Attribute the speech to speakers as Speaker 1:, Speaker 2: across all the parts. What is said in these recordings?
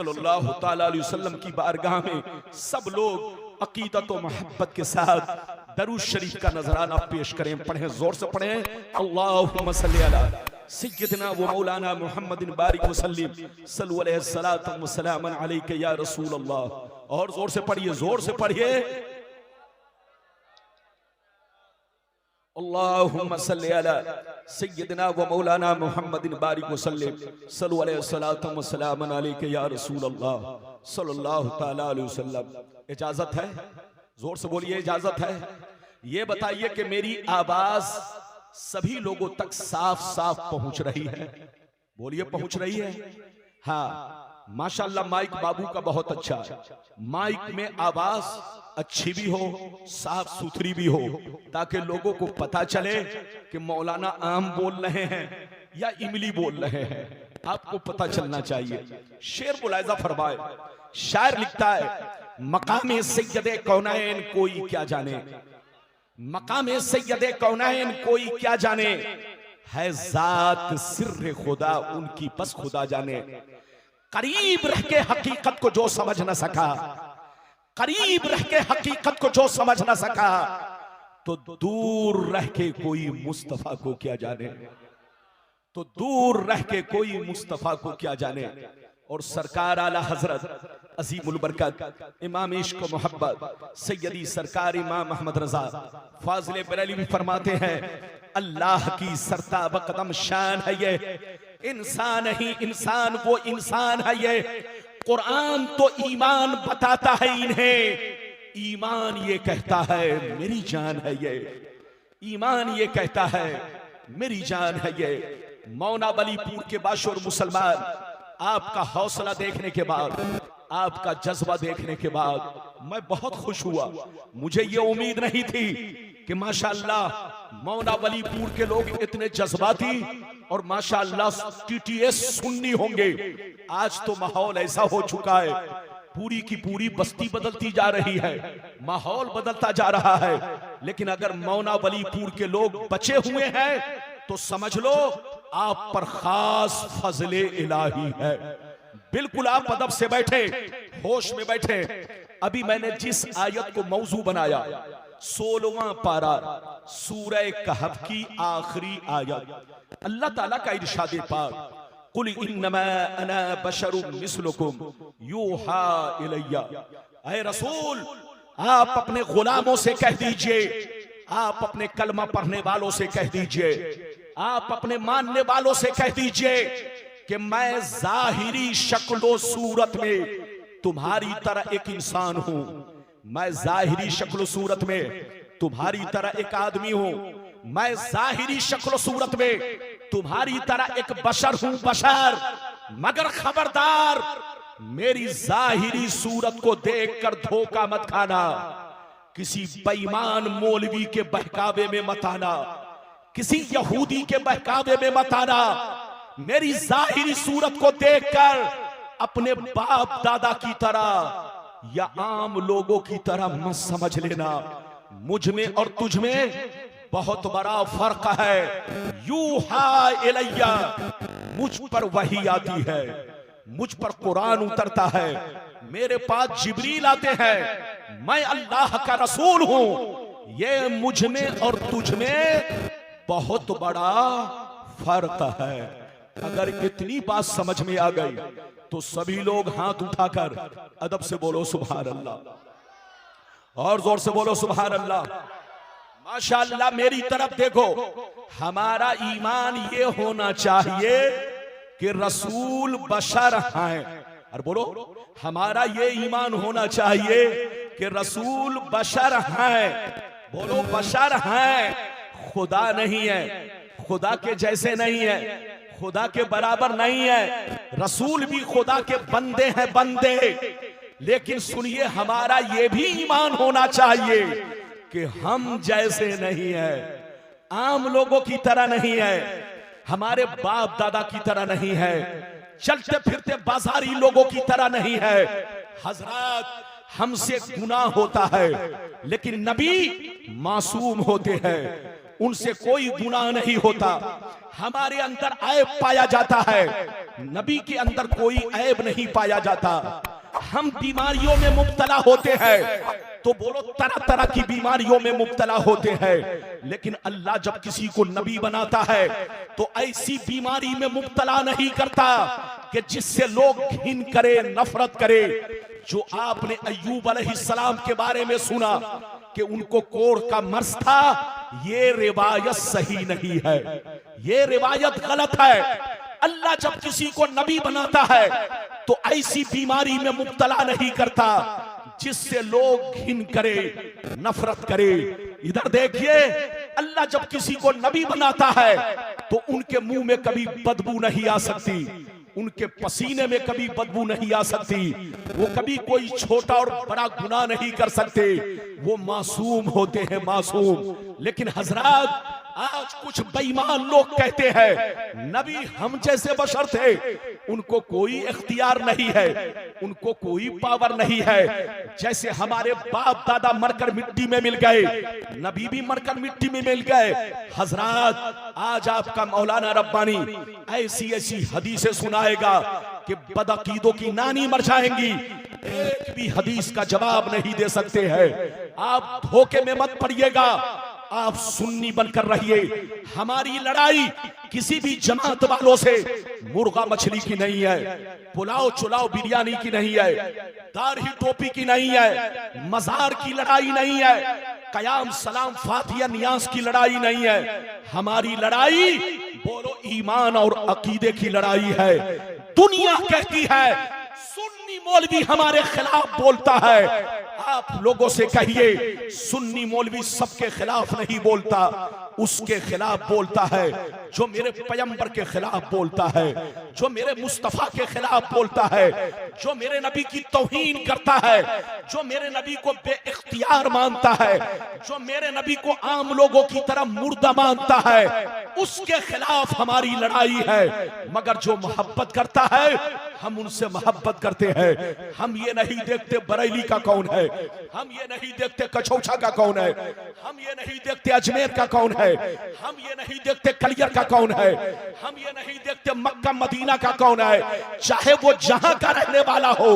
Speaker 1: सल्लल्लाहु ताला अलैहि वसल्लम की बारगाह में सब लोग अकीदत और मोहब्बत के साथ दरूद शरीफ का नजराना पेश करें। पढ़ें, जोर से पढ़ें। अल्लाहुम्मा सल्ली अला सय्यदना व मौलाना मुहम्मदिन बारिक वसल्लिम सल्लु अलैहि सलातु व सलामन अलैका या रसूल अल्लाह। और जोर से पढ़िए, जोर से पढ़िए। अल्लाहुम्मा सल्ली अला सय्यदना व मौलाना मुहम्मदिन बारिक वसल्लिम सल्लु अलैहि सलातु व सलामन अलैका या रसूल अल्लाह सल्लल्लाहु ताला अलैहि वसल्लम। इजाजत है? जोर से बोलिए, इजाजत है? ये बताइए कि मेरी आवाज सभी लोगों तक साफ साफ पहुंच रही है? बोलिए, पहुंच रही है? हाँ, माशाल्लाह माइक बाबू का बहुत अच्छा है। माइक में आवाज अच्छी भी हो, साफ सुथरी भी हो, ताकि लोगों को पता चले कि मौलाना आम बोल रहे हैं या इमली बोल रहे हैं। आपको पता चलना चाहिए। शेर मुलाहिजा फरमाए। शायर लिखता है, मकामे सैयदे कौनैन कोई क्या जाने, मकामे सैयदे कौनैन कोई क्या जाने, है जात सिर्र खुदा उनकी बस खुदा जाने। करीब रह के हकीकत को जो समझ न सका, करीब रह के हकीकत को जो समझ न सका, तो दूर रह के कोई मुस्तफा को क्या जाने, तो दूर रह के कोई मुस्तफा को क्या जाने। और सरकार आला हजरत अजीमुल बरकत इमाम इश्क मोहब्बत सैयदी सरकार इमाम अहमद रजा फाजिल बरेली भी फरमाते हैं, अल्लाह की सरता बकदम शान है ये, इंसान ही इंसान वो इंसान है ये। कुरान तो ईमान बताता है इन्हें, ईमान ये कहता है मेरी जान है ये, ईमान ये कहता है मेरी जान है ये। मौना बलीपुर के बाशुर मुसलमान, आपका हौसला देखने के बाद, आपका जज्बा देखने के बाद मैं बहुत खुश हुआ। मुझे ये उम्मीद नहीं थी कि माशाअल्लाह मौना बलीपुर के लोग इतने जज्बाती और माशाअल्लाह टीटीएस सुन्नी होंगे। आज तो माहौल ऐसा हो चुका है, पूरी की पूरी बस्ती बदलती जा रही है, माहौल बदलता जा रहा है। लेकिन अगर मौना बलीपुर के लोग बचे हुए हैं तो समझ लो आप पर खास फजले इलाही है। बिल्कुल आप अदब से बैठे, होश में बैठे। अभी मैंने जिस आयत को मौजू बनाया, 16वां पारा सूरह कहफ की आखिरी आयत, अल्लाह ताला का इरशाद पाक, कुल इन्नमा अना बशरुम मिस्लुकुम यूहा इलैया। ऐ रसूल, आप अपने गुलामों से कह दीजिए, आप अपने कलमा पढ़ने वालों से कह दीजिए, आप अपने मानने वालों से कह दीजिए कि मैं जाहिरी शक्लो सूरत में तुम्हारी तरह एक इंसान हूं, मैं जाहिरी शक्लो सूरत में तुम्हारी तरह एक आदमी हूं, मैं जाहिरी शक्लो सूरत में तुम्हारी तरह एक बशर हूं, बशर। मगर खबरदार, मेरी जाहिरी सूरत को देखकर धोखा मत खाना, किसी बेईमान मौलवी के बहकावे में मत आना, किसी यहूदी के बहकावे में मत आना। मेरी जाहिरी सूरत को देखकर अपने बाप दादा की तरह या आम लोगों की तरह मत समझ लेना। मुझ में और तुझ में बहुत बड़ा फर्क है। यूहा इलैया, मुझ पर वही आती है, मुझ पर कुरान उतरता है, मेरे पास जिब्रील आते हैं, मैं अल्लाह का रसूल हूं। ये मुझ में और तुझ में बहुत बड़ा फर्क है। अगर इतनी बात समझ में आ गई तो सभी लोग हाथ उठाकर अदब से बोलो सुभान अल्लाह, और जोर से बोलो सुभान अल्लाह। माशाअल्लाह, मेरी तरफ देखो। हमारा ईमान ये होना चाहिए कि रसूल बशर हैं। और बोलो, हमारा ये ईमान होना चाहिए कि रसूल बशर हैं। बोलो, बशर हैं, खुदा नहीं है, खुदा के जैसे नहीं है, खुदा के बराबर नहीं है। रसूल भी खुदा के बंदे हैं, बंदे। लेकिन सुनिए, हमारा ये भी ईमान होना चाहिए कि हम जैसे नहीं है, आम लोगों की तरह नहीं है, हमारे बाप दादा की तरह नहीं है, चलते फिरते बाजारी लोगों की तरह नहीं है। हजरत, हमसे गुनाह होता है लेकिन नबी मासूम होते हैं। उनसे कोई गुनाह नहीं होता। हमारे अंदर ऐब पाया जाता है, नबी के अंदर कोई ऐब नहीं पाया जाता। हम बीमारियों में मुब्तला होते हैं, तो बोलो तरह तरह की बीमारियों में मुब्तला होते हैं, लेकिन अल्लाह जब किसी को नबी बनाता है तो ऐसी बीमारी में मुब्तला नहीं करता कि जिससे लोग घिन करे, नफरत करे। जो आपने अय्यूब अलैहिस्सलाम के बारे में सुना कि उनको कोढ़ का मर्ज था, ये रिवायत सही नहीं है, ये रिवायत गलत है। अल्लाह जब किसी को नबी बनाता है तो ऐसी बीमारी में मुब्तला नहीं करता जिससे लोग घिन करे, नफरत करे। इधर देखिए, अल्लाह जब किसी को नबी बनाता है तो उनके मुंह में कभी बदबू नहीं आ सकती, उनके पसीने में कभी बदबू नहीं आ सकती, वो कभी कोई छोटा और बड़ा गुनाह नहीं कर सकते, वो मासूम होते हैं, मासूम। लेकिन हजरात, आज कुछ बेईमान लोग कहते हैं नबी हम जैसे बशर थे, उनको कोई इख्तियार नहीं है, उनको कोई पावर नहीं है। जैसे हमारे बाप दादा मरकर मिट्टी में मिल गए, नबी भी मरकर मिट्टी में मिल गए। हजरात, आज आपका मौलाना रब्बानी ऐसी ऐसी हदीसें सुनाएगा कि बदअकीदों की नानी मर जाएंगी, एक भी हदीस का जवाब नहीं दे सकते हैं। आप धोखे में मत पड़िएगा, आप सुन्नी बनकर रहिए। हमारी लड़ाई किसी भी जमात वालों से मुर्गा मछली की नहीं है, पुलाव चुलाव बिरयानी की नहीं है, दाढ़ी टोपी की नहीं है, मजार की लड़ाई नहीं है, कयाम सलाम फातिया नियाज की लड़ाई नहीं है। हमारी लड़ाई बोलो ईमान और अकीदे की लड़ाई है। दुनिया कहती है सुन्नी मौलवी हमारे खिलाफ बोलता है, आप लोगों से कहिए सुन्नी मौलवी सबके खिलाफ नहीं बोलता, उसके खिलाफ बोलता है जो मेरे पैगंबर के खिलाफ बोलता है, जो मेरे मुस्तफा के खिलाफ बोलता है, जो मेरे नबी की तौहीन करता है, जो मेरे नबी को बेइख्तियार मानता है, जो मेरे नबी को आम लोगों की तरह मुर्दा मानता है, उसके खिलाफ हमारी लड़ाई है। मगर जो मोहब्बत करता है हम उनसे मोहब्बत करते हैं। हम ये नहीं देखते बरेली का कौन है, हम ये नहीं देखते कचौछा का कौन है, हम ये नहीं देखते अजमेर का कौन है, हम ये नहीं देखते कलियर का कौन है, हम ये नहीं देखते मक्का मदीना का कौन है। चाहे वो जहां का रहने वाला हो,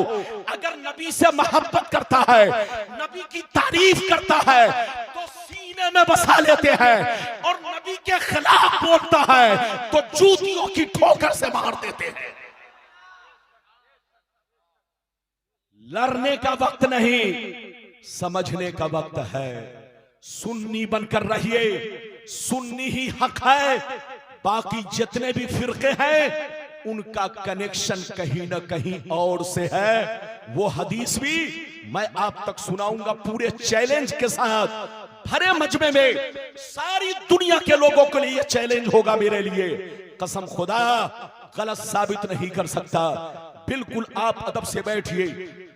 Speaker 1: अगर नबी से मोहब्बत करता है, नबी की तारीफ करता है तो सीने में बसा लेते हैं, और नबी के खिलाफ बोलता है तो जूतियों की ठोकर से मार देते हैं। लड़ने का वक्त नहीं, समझने का वक्त है। सुन्नी बनकर रहिए, सुन्नी ही हक है, बाकी जितने भी फिरके हैं उनका कनेक्शन कहीं ना कहीं और से है। वो हदीस भी मैं आप तक सुनाऊंगा पूरे चैलेंज के साथ, भरे मजमे में। सारी दुनिया के लोगों के लिए चैलेंज होगा मेरे लिए, कसम खुदा गलत साबित नहीं कर सकता। बिल्कुल आप अदब से बैठिए,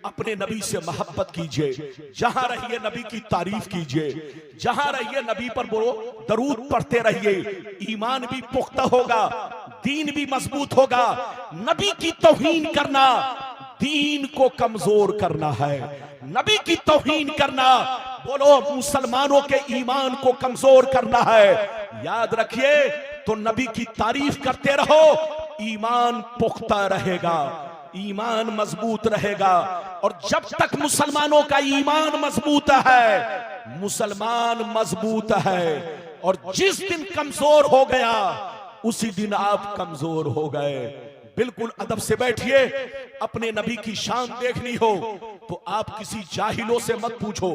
Speaker 1: अपने नबी से मोहब्बत कीजिए, जहां रहिए नबी की तारीफ कीजिए, जहां रहिए नबी पर बोलो दरूद पढ़ते रहिए। ईमान भी पुख्ता होगा, दीन भी मजबूत होगा। नबी की तौहीन करना दीन को कमजोर करना है, नबी की तौहीन करना बोलो मुसलमानों के ईमान को कमजोर करना है। याद रखिए, तो नबी की तारीफ करते रहो, ईमान पुख्ता रहेगा, ईमान मजबूत रहेगा। और जब तक मुसलमानों का ईमान मजबूत है, मुसलमान मजबूत है, और जिस दिन कमजोर हो गया उसी दिन आप कमजोर हो गए। बिल्कुल अदब से बैठिए। अपने नबी की शान देखनी हो तो आप किसी जाहिलों से मत पूछो,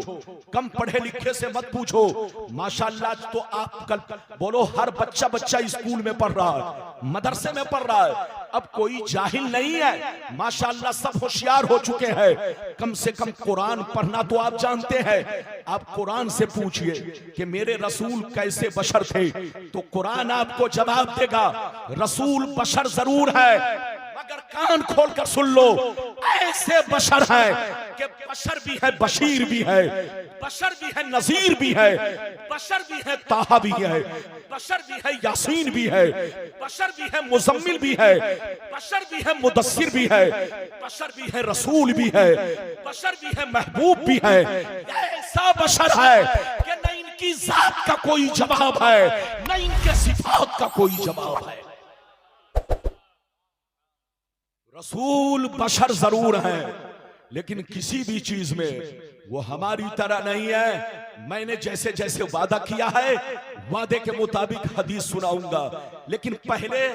Speaker 1: कम पढ़े लिखे से मत पूछो। माशाल्लाह तो आप कल बोलो हर बच्चा स्कूल में पढ़ रहा है, मदरसे में पढ़ रहा है। अब कोई जाहिल नहीं है, माशाल्लाह सब होशियार हो चुके हैं। कम से कम कुरान पढ़ना तो आप जानते हैं। आप कुरान से पूछिए कि मेरे रसूल कैसे बशर थे, तो कुरान आपको जवाब देगा रसूल बशर जरूर है, मगर कान खोलकर सुन लो, ऐसे बशर है कि बशर भी है, बशीर भी है, बशर भी है, नजीर भी है, बशर भी है, ताहा भी है, बशर भी है, यासीन भी है, बशर भी है, मुजम्मिल भी है, बशर भी है, मुदस्सिर भी है, बशर भी है, रसूल भी है, बशर भी है, महबूब भी है। ऐसा बशर है कि न इनकी जात का कोई जवाब है, न इनके सिफात का कोई जवाब है। रसूल बशर जरूर हैं, लेकिन किसी भी चीज में वो हमारी तरह नहीं है। मैंने जैसे जैसे वादा किया है, वादे के मुताबिक हदीस सुनाऊंगा, लेकिन पहले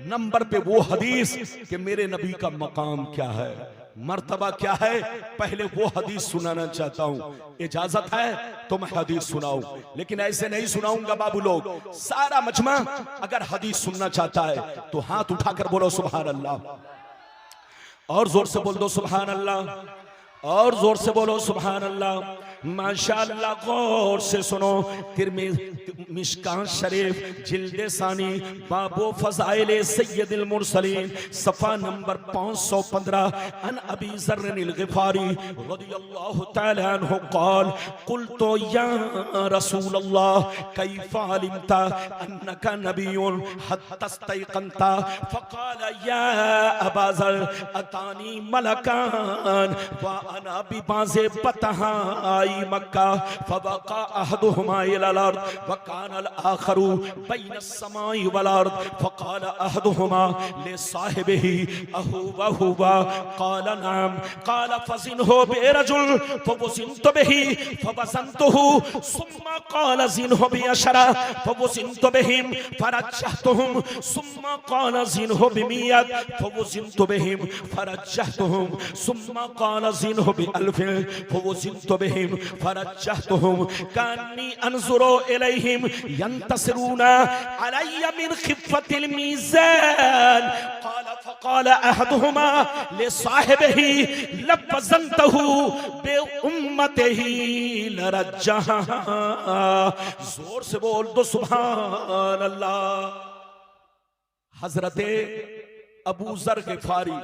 Speaker 1: नंबर पे वो हदीस कि मेरे नबी का मकाम क्या है, मर्तबा क्या है, पहले वो हदीस सुनाना चाहता हूं। इजाजत है तो मैं हदीस सुनाऊं, लेकिन ऐसे नहीं सुनाऊंगा बाबू लोग। सारा मजमा अगर हदीस सुनना चाहता है तो हाथ उठाकर बोलो सुभान अल्लाह, और जोर से बोल दो सुभान अल्लाह, और जोर से बोलो सुभान अल्लाह। माशाअल्लाह, गौर से सुनो। मिशकात शरीफ जिल्दे सानी बाबो फज़ाइल सय्यदुल मुरसलीन सफ़ा नंबर 515 अन अबी ज़र्रिल ग़िफ़ारी रज़ियल्लाहु तआला अन्हु क़ाल क़ुल्तु या रसूलल्लाह कैफ़ा अलिमता अन्नका नबियुन हत्ता इस्तयक़नता फ़क़ाल या अबा ज़र अतानी मलकान व अना बिबाज़े बतहा मक्का फबका अहदुहुमा इलल अर्द व कान अल आखरु बैन अस्समाई वल अर्द फकाल अहदुहुमा ले साहिबिही अहुवा हुवा काल नाम काल फज़िनहु बिरजुल फवज़िनतु बिही फवज़नतुहु सुम्मा काल ज़िनहु बिअशरा फवज़िनतु बिहिम फरजहतुहुम सुम्मा काल ज़िनहु बिमियत फवज़िनतु बिहिम फरजहतुहुम सुम्मा काल ज़िनहु बिअल्फिन फवज़िनतु बिहिम फरजहतुहुम कान्नी अनज़ुरु इलैहिम यंतसिरूना अलैया मिन खिफ़तिल मीज़ान क़ाल फ़क़ाल अहदुहुमा लिसाहिबिही लवज़नतहु बिउम्मतिही लरज्जहा। जोर से बोल दो सुभान अल्लाह। हज़रते अबू ज़र ग़िफ़ारी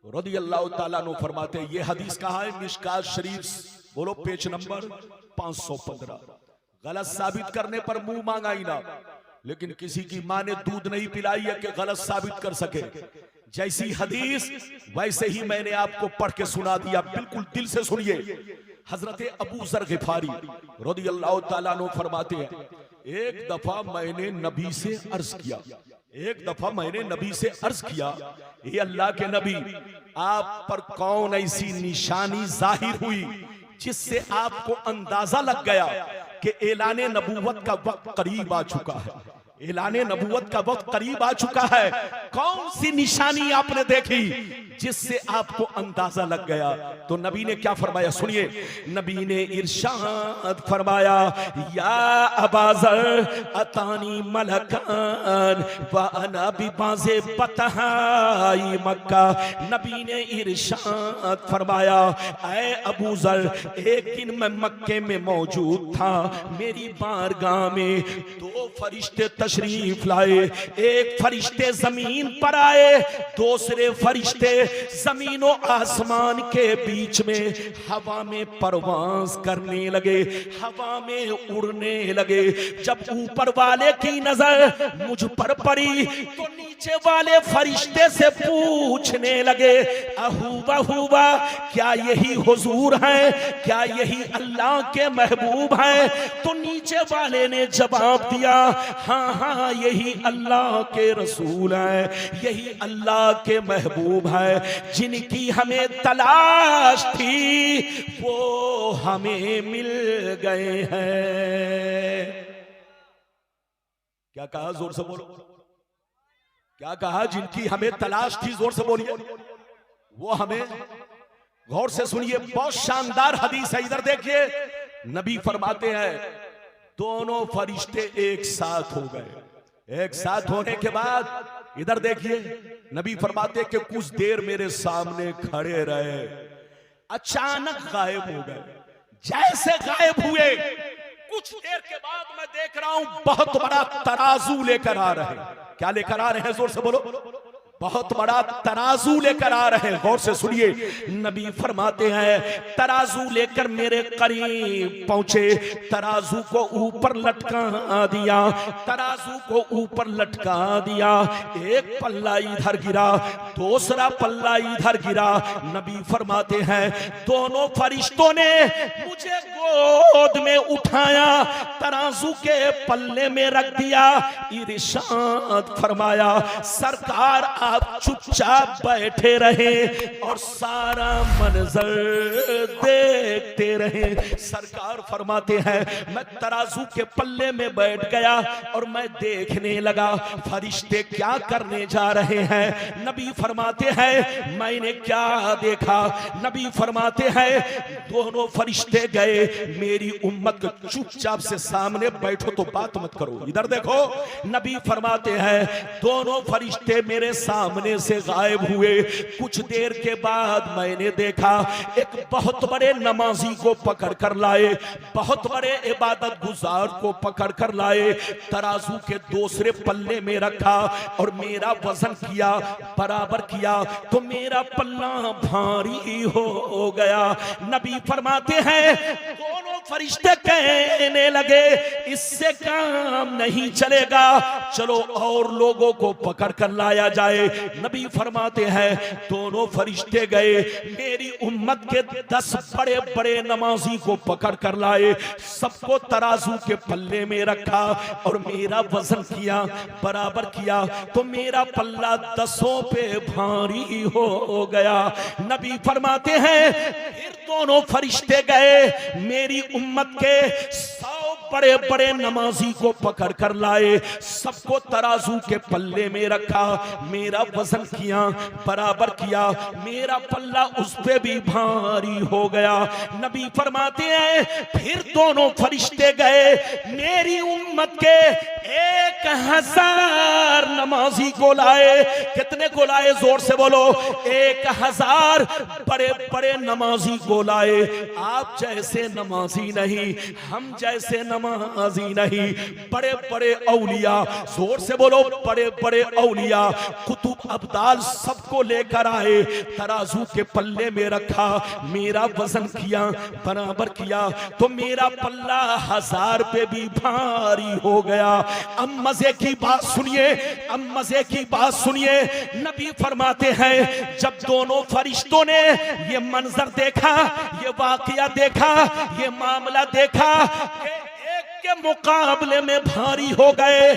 Speaker 1: रज़ियल्लाहु ताला अन्हु फरमाते, ये हदीस कहा है मिशकात शरीफ, बोलो पेज नंबर 515। गलत साबित करने पर मुंह मांगा ही ना, लेकिन किसी की मां ने दूध नहीं पिलाई है कि गलत साबित कर सके। जैसी हदीस वैसे ही मैंने आपको पढ़ के सुना दिया, बिल्कुल दिल से सुनिए। हजरते अबू ज़र ग़िफ़ारी रज़ियल्लाहु ताला अन्हु फरमाते हैं, एक दफा मैंने नबी से अर्ज किया, एक दफा मैंने नबी से अर्ज किया, ये अल्लाह के नबी, आप पर कौन ऐसी निशानी जाहिर हुई जिससे आपको अंदाजा लग गया कि ऐलाने नबूवत का वक्त करीब आ चुका है, ऐलाने नबूवत का वक्त करीब आ चुका है। कौन सी निशानी आपने देखी जिससे आपको अंदाजा लग गया? तो नबी ने क्या फरमाया, सुनिए। नबी ने इरशाद फरमाया, या अबा ज़र अतानी मलकान व अना बिबाज़े बतहाई मक्का। नबी ने इरशाद फरमाया, ऐ अबू ज़र, एक दिन मैं मक्के में मौजूद था, मेरी बारगाह में दो फरिश्ते तशरीफ लाए। एक फरिश्ते जमीन पर आए, दूसरे फरिश्ते जमीन और आसमान के बीच में हवा में परवाज़ करने लगे, हवा में उड़ने लगे। जब ऊपर वाले की नजर मुझ पर पड़ी तो नीचे वाले फरिश्ते से पूछने लगे, अहूबा हुआ, क्या यही हुजूर हैं, क्या यही अल्लाह के महबूब हैं? तो नीचे वाले ने जवाब दिया, हाँ हाँ यही अल्लाह के रसूल हैं, यही अल्लाह के महबूब हैं, जिनकी हमें तलाश थी वो हमें मिल गए हैं। क्या कहा, जोर से बोलो, क्या कहा? जिनकी हमें तलाश थी, जोर से बोलिए, वो हमें। गौर से सुनिए, बहुत शानदार हदीस है, इधर देखिए। नबी फरमाते हैं, दोनों फरिश्ते एक साथ हो गए। एक साथ होने के बाद इधर देखिए, नबी फरमाते कि कुछ देर मेरे सामने खड़े रहे, अचानक गायब हो गए। जैसे गायब हुए, कुछ देर के बाद मैं देख रहा हूं बहुत बड़ा तराजू लेकर आ रहे हैं। क्या लेकर आ रहे हैं? जोर से बोलो। बहुत बड़ा तराजू लेकर आ रहे हैं। गौर से सुनिए, नबी फरमाते हैं तराजू लेकर मेरे करीब पहुंचे, तराजू को ऊपर लटका दिया, तराजू को ऊपर लटका दिया। एक पल्ला इधर गिरा, दूसरा पल्ला इधर गिरा। नबी फरमाते हैं दोनों फरिश्तों ने मुझे गोद में उठाया, तराजू के पल्ले में रख दिया। इरशाद फरमाया सरकार आप चुपचाप बैठे रहे और सारा मंजर देखते रहे। सरकार फरमाते हैं मैं तराजू के पल्ले में बैठ गया और मैं देखने लगा फरिश्ते क्या करने जा रहे हैं। नबी फरमाते हैं मैंने क्या देखा। नबी फरमाते हैं दोनों फरिश्ते गए, मेरी उम्मत को चुपचाप से सामने बैठो तो बात मत करो। इधर देखो, नबी फरमाते हैं दोनों फरिश्ते मेरे सामने से गायब हुए। कुछ देर के बाद मैंने देखा एक बहुत बड़े नमाजी को पकड़ कर लाए, बहुत बड़े इबादत गुजार को पकड़ कर लाए, तराजू के दूसरे पल्ले में रखा और मेरा वजन किया, बराबर किया तो मेरा पल्ला भारी हो गया। नबी फरमाते हैं दोनों फरिश्ते कहने लगे इससे काम नहीं चलेगा, चलो और लोगों को पकड़ कर लाया जाए। नबी फरमाते हैं दोनों फरिश्ते गए, मेरी उम्मत के 10 बड़े बड़े नमाजी को पकड़ कर लाए, सबको तराजू के पल्ले में रखा और मेरा वजन किया, बराबर किया तो मेरा पल्ला 10 पे भारी हो गया। नबी फरमाते हैं फिर दोनों फरिश्ते गए, मेरी उम्मत के 100 बड़े बड़े नमाजी को पकड़ कर लाए, सबको तराजू के पल्ले में रखा, मेरा वजन किया, बराबर किया, मेरा पल्ला उस पे भी भारी हो गया। नबी फरमाते हैं फिर दोनों फरिश्ते गए, मेरी उम्मत के 1000 नमाजी को लाए। कितने को लाए? जोर से बोलो। 1000 बड़े बड़े नमाजी को लाए। आप जैसे नमाजी नहीं, हम जैसे नमाजी नहीं, बड़े बड़े औलिया, जोर से बोलो, बड़े बड़े औलिया, कुतुब अब्दाल सबको लेकर आए, तराजू के पल्ले में रखा, मेरा वजन किया, बराबर किया तो मेरा पल्ला 1000 पे भी भारी हो गया। अब मजे की बात सुनिए, अब मजे की बात सुनिए। नबी फरमाते हैं जब दोनों फरिश्तों ने ये मंजर देखा, ये वाकया देखा, ये मामला देखा कि एक के मुकाबले में भारी हो गए,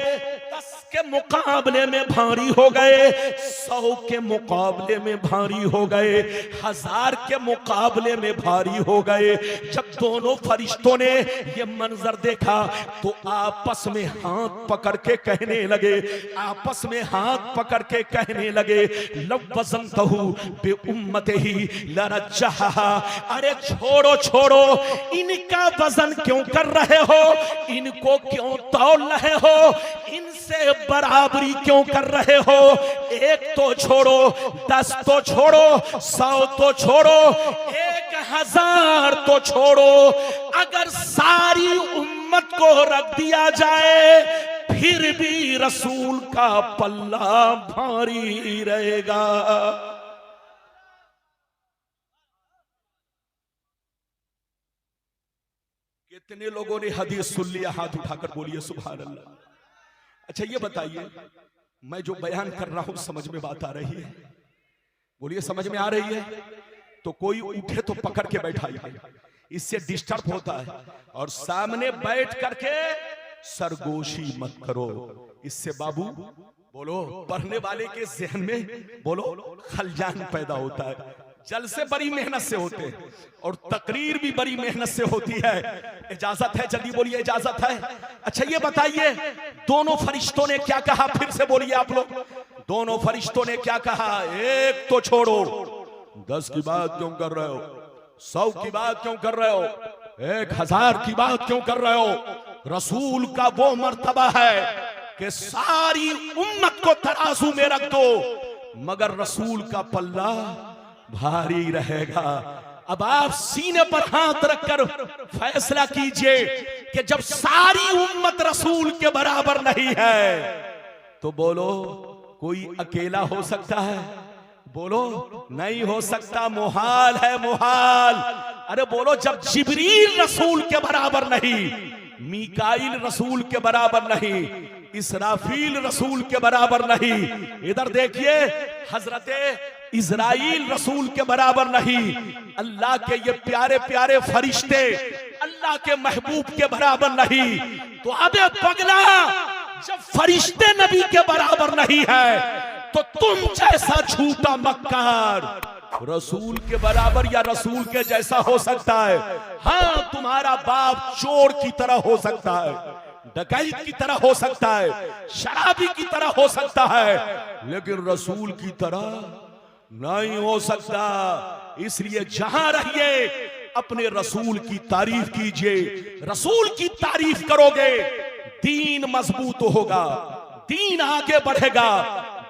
Speaker 1: 10 के मुकाबले में भारी हो गए, 100 के मुकाबले में भारी हो गए, 1000 के मुकाबले में भारी हो गए। जब दोनों फरिश्तों ने ये मंजर देखा तो आपस में हाथ पकड़ के कहने लगे, आपस में हाथ पकड़ के कहने लगे लव वज़नतहु बि उम्मतिही लरज्जहा। अरे छोड़ो छोड़ो, इनका वजन क्यों कर रहे हो, इनको क्यों तौल रहे हो, इनसे बराबरी क्यों कर रहे हो। 1 तो छोड़ो, 10 तो छोड़ो, 100 तो छोड़ो, 1000 तो छोड़ो, अगर सारी उम्मत को रख दिया जाए फिर भी रसूल का पल्ला भारी रहेगा। कितने लोगों ने हदीस सुन लिया? हाथ उठाकर बोलिए सुभान अल्लाह। अच्छा ये बताइए, मैं जो बयान कर रहा हूं समझ में बात आ रही है? बोलिए समझ में आ रही है? तो कोई उठे तो पकड़ के बैठाइए, इससे डिस्टर्ब होता है। और सामने बैठ करके सरगोशी मत करो, इससे बाबू बोलो पढ़ने वाले के जहन में बोलो खलजान पैदा होता है। जलसे बड़ी मेहनत से होते हैं और तकरीर भी बड़ी मेहनत से होती है। इजाजत है? जल्दी बोलिए, इजाजत है? अच्छा ये बताइए दोनों फरिश्तों ने क्या कहा? फिर से बोलिए आप लोग, दोनों फरिश्तों ने क्या कहा? 1 तो छोड़ो, 10 की बात क्यों कर रहे हो, 100 की बात क्यों कर रहे हो, 1000 की बात क्यों कर रहे हो। रसूल का वो मर्तबा है कि सारी उम्मत को तराजू में रख दो, मगर रसूल का पल्ला भारी रहेगा। अब आप सीने पर हाथ रखकर फैसला कीजिए कि जब सारी उम्मत रसूल के बराबर नहीं है तो बोलो कोई अकेला हो सकता है? बोलो, नहीं हो सकता, मुहाल है, मुहाल। अरे बोलो, जब जिब्रील रसूल के बराबर नहीं, मीकाईल रसूल के बराबर नहीं, इसराफील रसूल के बराबर नहीं, इधर देखिए हजरते इज़राइल रसूल के बराबर नहीं, अल्लाह के ये प्यारे प्यारे फरिश्ते अल्लाह के महबूब के बराबर नहीं, तो अबे पगला, जब फरिश्ते नबी के बराबर नहीं है तो तुम जैसा झूठा मक्कार रसूल के बराबर या रसूल के जैसा हो सकता है? हाँ, तुम्हारा बाप चोर की तरह हो सकता है, डकैत की तरह हो सकता है, शराबी की तरह हो सकता है, लेकिन रसूल की तरह नहीं हो सकता। इसलिए जहां रहिए अपने रसूल की तारीफ कीजिए। रसूल की तारीफ करोगे, दीन मजबूत होगा, दीन आगे बढ़ेगा,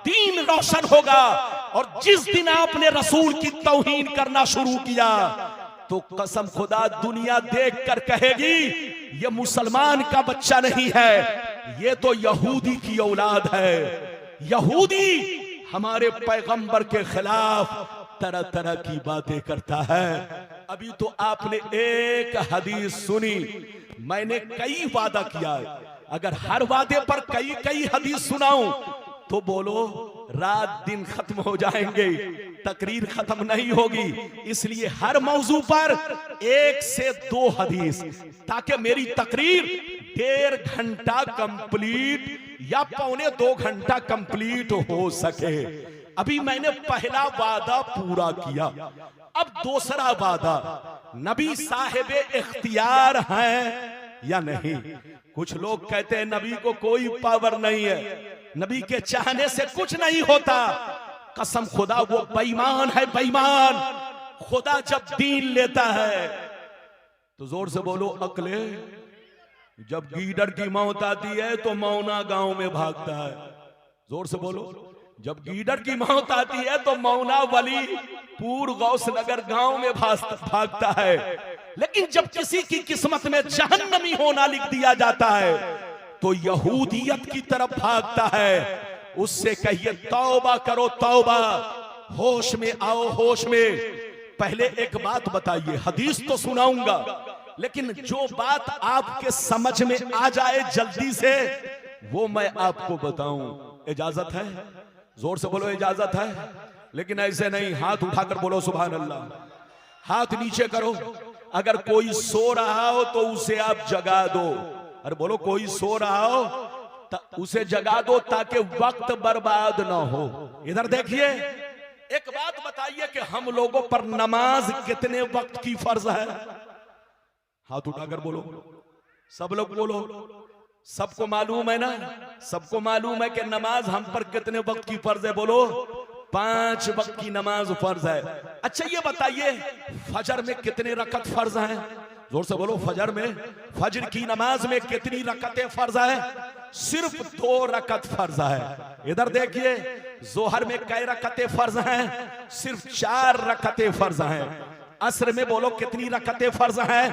Speaker 1: दीन रोशन होगा। और जिस दिन आपने रसूल की तौहीन करना शुरू किया तो कसम खुदा दुनिया देख कर कहेगी ये मुसलमान का बच्चा नहीं है, ये तो यहूदी की औलाद है। यहूदी हमारे पैगंबर के खिलाफ तरह तरह की बातें करता है। अभी तो आपने एक हदीस सुनी, मैंने कई वादा किया है, अगर हर वादे पर कई कई हदीस सुनाऊं तो बोलो रात दिन खत्म हो जाएंगे, तकरीर खत्म नहीं होगी। इसलिए हर मौजू पर 1 से 2 हदीस, ताकि मेरी तकरीर 1.5 घंटा कंप्लीट या 1.25 घंटा कंप्लीट हो सके। अभी मैंने पहला वादा पूरा किया, अब दूसरा वादा, नबी साहिब इख्तियार हैं या नहीं? कुछ लोग कहते हैं नबी को कोई पावर नहीं है, नबी के चाहने से कुछ नहीं होता। कसम खुदा वो बेईमान है, बेईमान। खुदा जब दीन लेता है तो जोर से बोलो अकले। जब गीदड़ की मौत आती है तो मौना गांव में भागता है। जोर से बोलो, जब गीदड़ की मौत आती है तो मौना वली पूर गौसनगर गांव में भागता है। लेकिन जब किसी की किस्मत में जहन्नमी होना लिख दिया जाता है तो यहूदियत की तरफ भागता है। उससे कहिए तौबा करो, तौबा, होश में आओ, होश में। पहले एक बात बताइए, हदीस तो सुनाऊंगा, लेकिन जो बात आपके समझ में आ जाए जल्दी से वो मैं आपको बताऊं। इजाजत है? जोर से बोलो इजाजत है। लेकिन ऐसे नहीं, हाथ उठाकर बोलो सुभान अल्लाह। हाथ नीचे करो। अगर कोई सो रहा हो तो उसे आप जगा दो। अरे बोलो, कोई सो रहा हो उसे जगा दो ताकि वक्त बर्बाद ना हो। इधर देखिए, एक बात बताइए कि हम लोगों पर नमाज कितने वक्त की फर्ज है? हाथ उठाकर बोलो, सब लोग बोलो। सबको मालूम है ना? सबको मालूम है कि नमाज हम पर कितने वक्त की फर्ज है? बोलो, 5 वक्त की नमाज फर्ज है। अच्छा ये बताइए, फजर में कितने रकत फर्ज हैं? जोर से बोलो, फजर में, फजर की नमाज में कितनी रकतें फर्ज है? सिर्फ 2 रकत फर्ज है। इधर देखिए, जोहर में कई रकतें फर्ज हैं? सिर्फ 4 रकतें फर्ज हैं। असर में बोलो कितनी रकतें फर्ज हैं?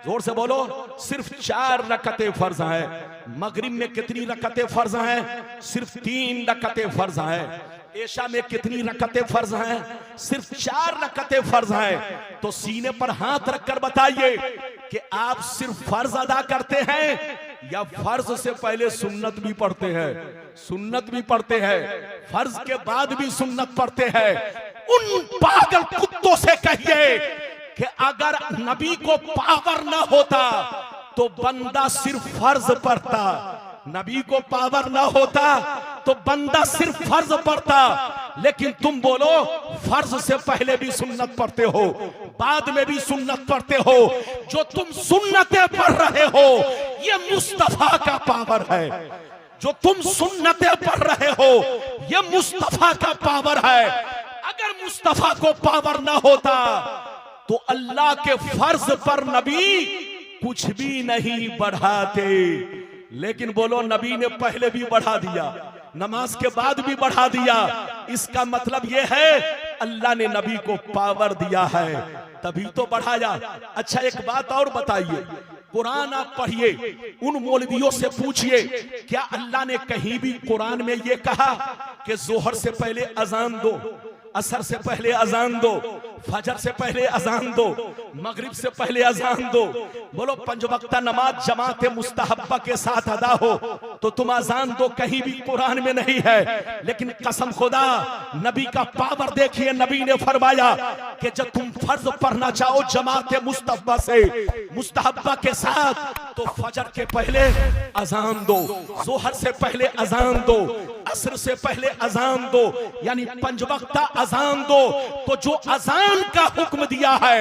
Speaker 1: जोर से बोलो, सिर्फ 4 रकतें फर्ज हैं। मगरिब में कितनी रकतें फर्ज हैं? सिर्फ 3 रकतें फर्ज हैं। ऐशा में कितनी रकतें फर्ज हैं? सिर्फ 4 रकतें फर्ज हैं। तो सीने पर हाथ रखकर बताइए कि आप सिर्फ फर्ज अदा करते हैं या फर्ज से पहले सुन्नत भी पढ़ते हैं? सुन्नत भी पढ़ते हैं, फर्ज के बाद भी सुन्नत पढ़ते हैं। उन पागल कुत्तों से कहिए कि अगर नबी को पावर ना होता तो बंदा सिर्फ फर्ज पढ़ता। नबी को पावर ना होता तो बंदा सिर्फ फर्ज पढ़ता। लेकिन तुम बोलो, फर्ज से पहले भी सुन्नत पढ़ते हो, बाद में भी सुन्नत पढ़ते हो। जो तुम सुन्नतें पढ़ रहे हो ये मुस्तफा का पावर है। जो तुम सुन्नतें पढ़ रहे हो ये मुस्तफा का पावर है। अगर मुस्तफा को पावर ना होता तो अल्लाह के फर्ज पर नबी कुछ भी नहीं बढ़ाते। लेकिन बोलो, नबी ने पहले भी बढ़ा दिया, नमाज के बाद भी बढ़ा दिया। इसका मतलब यह है अल्लाह ने नबी को पावर दिया है तभी तो बढ़ाया। अच्छा एक बात और बताइए, कुरान आप पढ़िए, उन मौलवियों से पूछिए क्या अल्लाह ने कहीं भी कुरान में ये कहा कि जोहर से पहले अजान दो, असर से पहले अजान दो, फजर से पहले अजान दो, मगरिब से पहले अजान दो। बोलो पंज वक्ता नमाज जमात मुस्तहब्बा के साथ अदा हो तो तुम अजान दो, कहीं भी कुरान में नहीं है। लेकिन कसम खुदा, नबी का पावर देखिए, नबी ने फरमाया कि जब तुम फर्ज पढ़ना चाहो जमात मुस्तहब्बा से, मुस्तहब्बा के साथ, तो फजर के पहले अजान दो, जोहर से पहले अजान दो, असर से पहले अजान दो, यानी पंज वक्ता अजान दो। तो जो अजान का हुक्म दिया है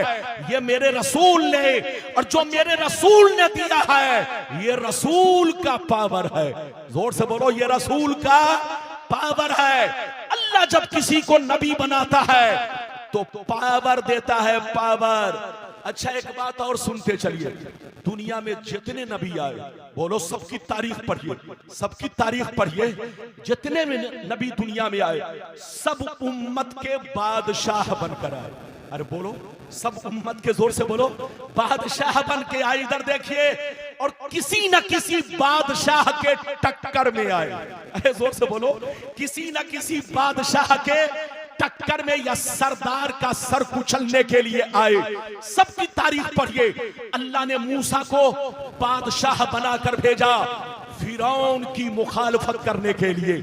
Speaker 1: ये मेरे रसूल ने, और जो मेरे रसूल ने दिया है ये रसूल का पावर है। जोर से बोलो, ये रसूल का पावर है। अल्लाह जब किसी को नबी बनाता है तो पावर देता है, पावर। अच्छा एक बात और सुनते चलिए, दुनिया में जितने नबी आए, बोलो सबकी तारीख पढ़िए, सबकी तारीख पढ़िए, जितने नबी दुनिया में आए सब उम्मत के बादशाह बनकर आए। अरे बोलो, सब उम्मत के, जोर से बोलो, बादशाह बन के आए। इधर देखिए, और किसी न किसी बादशाह के टक्कर में आए। अरे जोर से बोलो, किसी न किसी बादशाह के टक्कर में या सरदार का सर कुचलने के लिए आए। सबकी तारीख पढ़िए। अल्लाह ने मूसा को बादशाह बनाकर भेजा फिरौन की मुखालफत करने के लिए।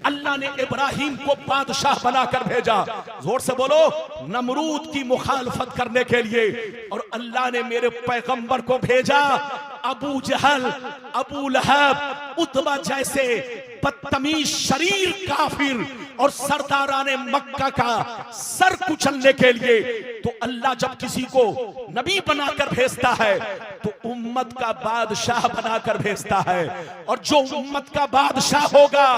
Speaker 1: अल्लाह ने इब्राहिम को बादशाह बनाकर भेजा, जोर से बोलो, नमरूद की मुखालफत करने के लिए। और अल्लाह ने मेरे पैगंबर को भेजा अबू जहल, अबू लहब, उतबा जैसे बदतमीज शरीर काफिर और सरदाराने मक्का का सर कुचलने के लिए। तो अल्लाह जब किसी को नबी बनाकर भेजता है तो उम्मत का बादशाह बनाकर भेजता है, और जो उम्मत का बादशाह होगा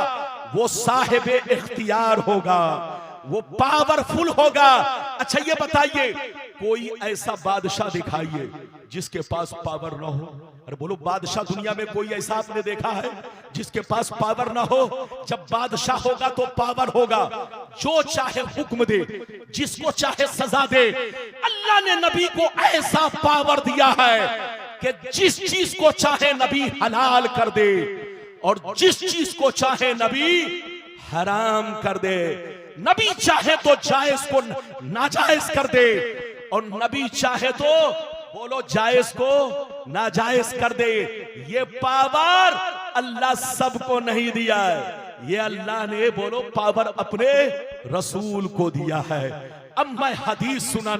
Speaker 1: वो साहिब इख्तियार होगा, वो पावरफुल होगा। अच्छा ये बताइए, कोई ऐसा बादशाह दिखाइए जिसके पास पावर ना हो। अरे बोलो, बादशाह दुनिया में कोई ऐसा आपने देखा है जिसके पास पावर ना हो? जब बादशाह होगा तो पावर होगा, जो चाहे हुक्म दे, जिसको चाहे सजा दे। अल्लाह ने नबी को ऐसा पावर दिया है कि जिस चीज को चाहे नबी हलाल कर दे और जिस चीज को चाहे नबी हराम कर दे। नबी चाहे तो जायज को नाजायज कर दे, और नबी चाहे तो, बोलो, जायज को नाजायज कर दे। ये पावर अल्लाह सबको नहीं दिया है, ये अल्लाह ने, बोलो, पावर अपने रसूल को दिया है। अब मैं हदीस सुना